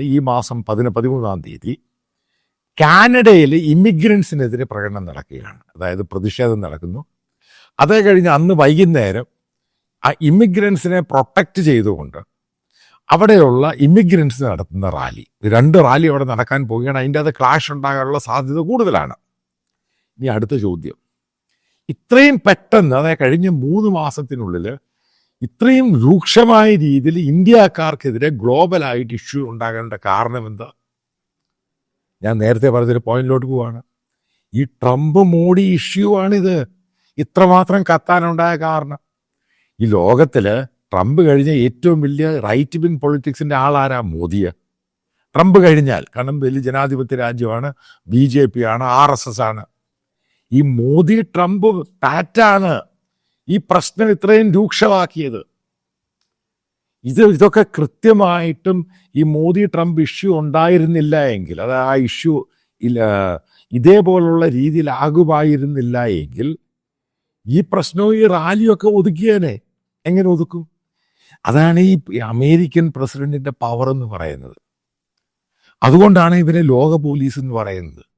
ഈ മാസം 13-ാം തീയതി കാനഡയിൽ ഇമിഗ്രൻസിനെതിരെ പ്രകടനം നടക്കുകയാണ്. അതായത് പ്രതിഷേധം നടക്കുന്നു. അതേ കഴിഞ്ഞ് അന്ന് വൈകുന്നേരം ആ ഇമിഗ്രൻസിനെ പ്രൊട്ടക്റ്റ് ചെയ്തുകൊണ്ട് അവിടെയുള്ള ഇമിഗ്രൻസ് നടത്തുന്ന റാലി, 2 റാലി അവിടെ നടക്കാൻ പോവുകയാണ്. അതിൻ്റെ അത് ക്ലാഷ് ഉണ്ടാകാനുള്ള സാധ്യത കൂടുതലാണ്. ഇനി അടുത്ത ചോദ്യം, ഇത്രയും പെട്ടെന്ന്, അതായത് കഴിഞ്ഞ 3 മാസത്തിനുള്ളിൽ ഇത്രയും രൂക്ഷമായ രീതിയിൽ ഇന്ത്യക്കാർക്കെതിരെ ഗ്ലോബലായിട്ട് ഇഷ്യൂ ഉണ്ടാകേണ്ട കാരണം എന്താ? ഞാൻ നേരത്തെ പറഞ്ഞൊരു പോയിന്റിലോട്ട് പോവാണ്. ഈ ട്രംപ് മോഡി ഇഷ്യൂ ആണിത് ഇത്രമാത്രം കത്താനുണ്ടായ കാരണം. ഈ ലോകത്തിൽ ട്രംപ് കഴിഞ്ഞ ഏറ്റവും വലിയ റൈറ്റ് വിങ് പൊളിറ്റിക്സിൻ്റെ ആളാരാ? മോദിയ. ട്രംപ് കഴിഞ്ഞാൽ, കാരണം വലിയ ജനാധിപത്യ രാജ്യമാണ്, BJP ആണ്, RSS ആണ്. ഈ മോദി ട്രംപ് പാറ്റാണ് ഈ പ്രശ്നം ഇത്രയും രൂക്ഷമാക്കിയത്. ഇതൊക്കെ കൃത്യമായിട്ടും ഈ മോദി ട്രംപ് ഇഷ്യൂ ഉണ്ടായിരുന്നില്ല എങ്കിൽ, അത് ആ ഇഷ്യൂ ഇതേപോലുള്ള രീതിയിലാകുമായിരുന്നില്ല എങ്കിൽ ഈ പ്രശ്നവും ഈ റാലിയൊക്കെ ഒതുക്കിയേനെ. എങ്ങനെ ഒതുക്കും? അതാണ് ഈ അമേരിക്കൻ പ്രസിഡന്റിന്റെ പവർ എന്ന് പറയുന്നത്. അതുകൊണ്ടാണ് ഇവരെ ലോക പോലീസ് എന്ന് പറയുന്നത്.